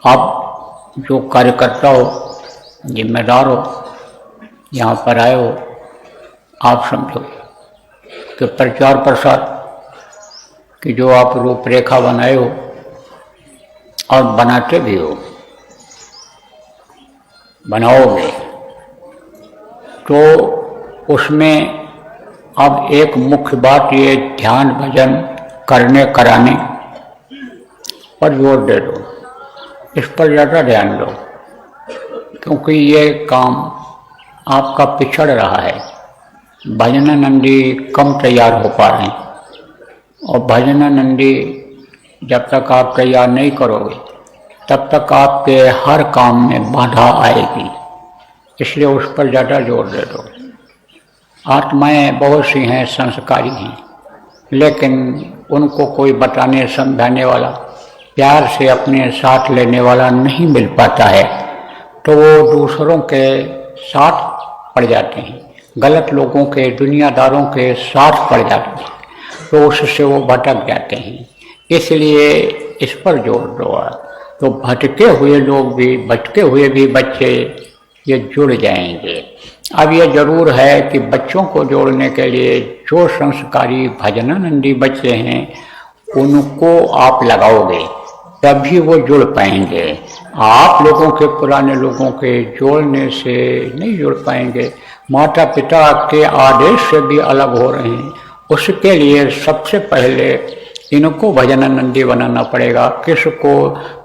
आप जो कार्यकर्ता हो, जिम्मेदार हो, यहाँ पर आए हो, आप समझो कि प्रचार प्रसार की जो आप रूपरेखा बनाए हो और बनाते भी हो, बनाओगे, तो उसमें अब एक मुख्य बात ये ध्यान भजन करने कराने पर जोर दे दो, इस पर ज़्यादा ध्यान दो, क्योंकि ये काम आपका पिछड़ रहा है। भजनानंदी कम तैयार हो पा रहे हैं और भजनानंदी जब तक आप तैयार नहीं करोगे तब तक आपके हर काम में बाधा आएगी, इसलिए उस पर ज़्यादा जोर दे दो। आत्माएं बहुत सी हैं, संस्कारी हैं, लेकिन उनको कोई बताने समझाने वाला, प्यार से अपने साथ लेने वाला नहीं मिल पाता है, तो वो दूसरों के साथ पड़ जाते हैं, गलत लोगों के, दुनियादारों के साथ पड़ जाते हैं, तो उससे वो भटक जाते हैं। इसलिए इस पर जोर दो, तो भटके हुए लोग भी, भटके हुए भी बच्चे ये जुड़ जाएंगे। अब ये जरूर है कि बच्चों को जोड़ने के लिए जो संस्कारी भजनानंदी बच्चे हैं उनको आप लगाओगे, तभी वो जुड़ पाएंगे। आप लोगों के, पुराने लोगों के जोड़ने से नहीं जुड़ पाएंगे। माता पिता के आदेश से भी अलग हो रहे हैं, उसके लिए सबसे पहले इनको भजनानंदी बनाना पड़ेगा। किसको?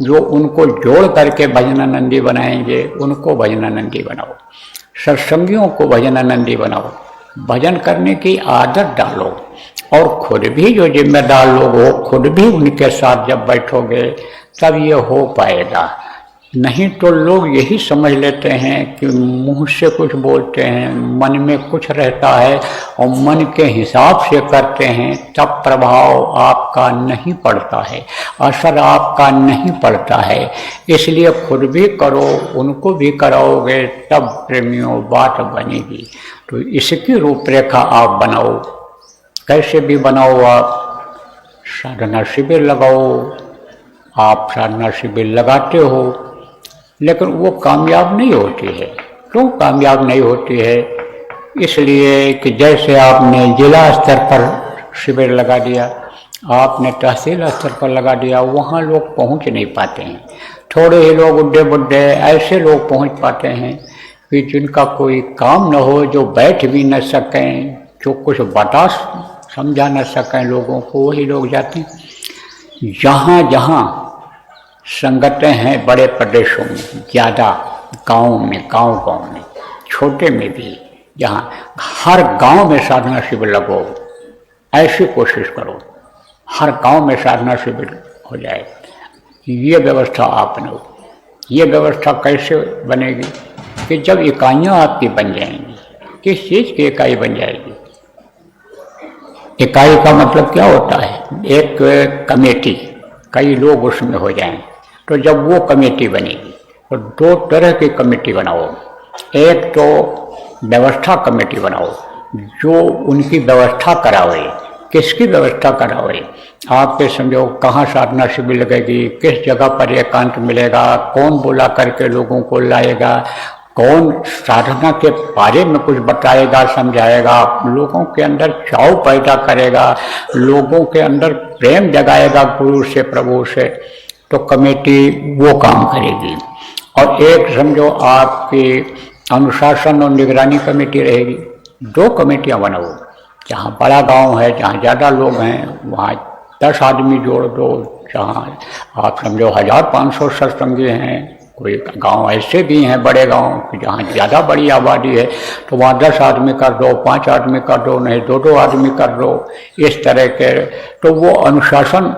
जो उनको जोड़ करके भजनानंदी बनाएंगे उनको भजनानंदी बनाओ, सत्संगियों को भजनानंदी बनाओ, भजन करने की आदत डालो, और खुद भी जो जिम्मेदार लोग हो, खुद भी उनके साथ जब बैठोगे तब ये हो पाएगा। नहीं तो लोग यही समझ लेते हैं कि मुंह से कुछ बोलते हैं, मन में कुछ रहता है और मन के हिसाब से करते हैं, तब प्रभाव आपका नहीं पड़ता है, असर आपका नहीं पड़ता है। इसलिए खुद भी करो, उनको भी कराओगे, तब प्रेमियों बात बनेगी। तो इसकी रूपरेखा आप बनाओ, कैसे भी बनाओ। आप साधना शिविर लगाओ, आप साधना शिविर लगाते हो, लेकिन वो कामयाब नहीं होती है। क्यों कामयाब नहीं होती है? इसलिए कि जैसे आपने जिला स्तर पर शिविर लगा दिया, आपने तहसील स्तर पर लगा दिया, वहाँ लोग पहुँच नहीं पाते हैं। थोड़े ही लोग, बुड्ढे बुड्ढे ऐसे लोग पहुँच पाते हैं कि जिनका कोई काम न हो, जो बैठ भी न सकें, जो कुछ बता समझा न सकें लोगों को, वही लोग जाते हैं। जहाँ जहाँ संगतें हैं बड़े प्रदेशों में, ज़्यादा गाँव में, गाँव में, छोटे में भी, जहाँ हर गांव में साधना शिविर लगो, ऐसी कोशिश करो हर गांव में साधना शिविर हो जाए। ये व्यवस्था आप बनाओ। ये व्यवस्था कैसे बनेगी? कि जब इकाइयाँ आपकी बन जाएंगी। किस चीज़ की इकाई बन जाएगी? इकाई का मतलब क्या होता है? एक कमेटी, कई लोग उसमें हो जाएं, तो जब वो कमेटी बनेगी तो दो तरह की कमेटी बनाओ। एक तो व्यवस्था कमेटी बनाओ, जो उनकी व्यवस्था करावे। किसकी व्यवस्था करावे? आपके समझो कहाँ साधना शिविर लगेगी, किस जगह पर एकांत मिलेगा, कौन बुला करके लोगों को लाएगा, कौन साधना के बारे में कुछ बताएगा, समझाएगा, लोगों के अंदर चाव पैदा करेगा, लोगों के अंदर प्रेम जगाएगा गुरु से, प्रभु से, तो कमेटी वो काम करेगी। और एक समझो आपकी अनुशासन और निगरानी कमेटी रहेगी। दो कमेटियां बनाओ। जहाँ बड़ा गांव है, जहाँ ज़्यादा लोग हैं, वहाँ 10 आदमी जोड़ दो। जहाँ आप समझो 1500 सत्संगी हैं, कोई गांव ऐसे भी हैं बड़े गांव जहाँ ज़्यादा बड़ी आबादी है, तो वहाँ 10 आदमी कर दो, 5 आदमी कर दो, नहीं 2-2 आदमी कर दो। इस तरह के, तो वो अनुशासन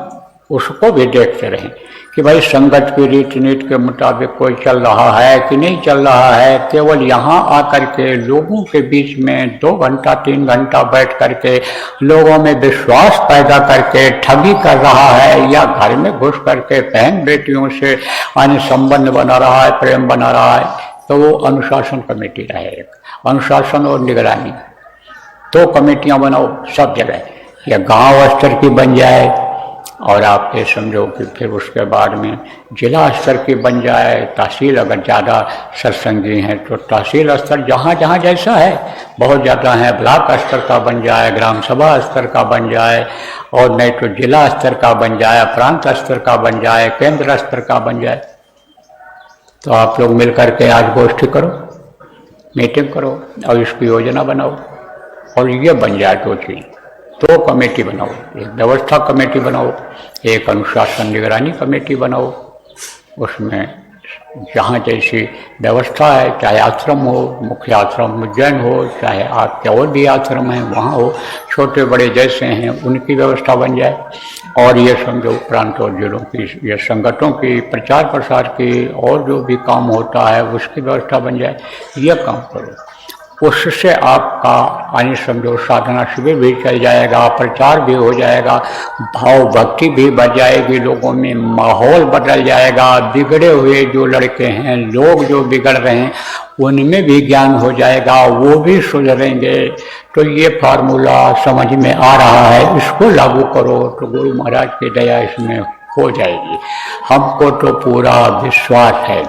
उसको भी देखते रहें कि भाई संगत की रीति नीति के मुताबिक कोई चल रहा है कि नहीं चल रहा है। केवल यहाँ आकर के लोगों के बीच में 2 घंटा 3 घंटा बैठ करके लोगों में विश्वास पैदा करके ठगी कर रहा है, या घर में घुस करके बहन बेटियों से अन्य संबंध बना रहा है, प्रेम बना रहा है, तो वो अनुशासन कमेटी रहे। अनुशासन और निगरानी 2 कमेटियाँ बनाओ सब जगह, या गाँव स्तर की बन जाए, और आप ये समझो कि फिर उसके बाद में जिला स्तर की बन जाए, तहसील अगर ज़्यादा सत्संगी हैं तो तहसील स्तर जहाँ जहाँ जैसा है, बहुत ज़्यादा है ब्लॉक स्तर का बन जाए, ग्राम सभा स्तर का बन जाए, और नहीं तो जिला स्तर का बन जाए, प्रांत स्तर का बन जाए, केंद्र स्तर का बन जाए। तो आप लोग मिल करके आज गोष्ठी करो, मीटिंग करो और इसकी योजना बनाओ, और ये बन जाए तो चीज़। दो कमेटी बनाओ, एक व्यवस्था कमेटी बनाओ, एक अनुशासन निगरानी कमेटी बनाओ। उसमें जहाँ जैसी व्यवस्था है, चाहे आश्रम हो, मुख्य आश्रम उज्जैन हो, चाहे आपके और भी आश्रम हैं वहाँ हो, छोटे बड़े जैसे हैं उनकी व्यवस्था बन जाए। और ये समझो प्रांत और जिलों की ये संगठनों की प्रचार प्रसार की और जो भी काम होता है उसकी व्यवस्था बन जाए। ये काम करो, उससे आपका यानी समझो साधना शिविर भी चल जाएगा, प्रचार भी हो जाएगा, भाव भक्ति भी बढ़ जाएगी, लोगों में माहौल बदल जाएगा, बिगड़े हुए जो लड़के हैं, लोग जो बिगड़ रहे हैं उनमें भी ज्ञान हो जाएगा, वो भी सुधरेंगे। तो ये फार्मूला समझ में आ रहा है, इसको लागू करो तो गुरु महाराज की दया इसमें हो जाएगी। हमको तो पूरा विश्वास है।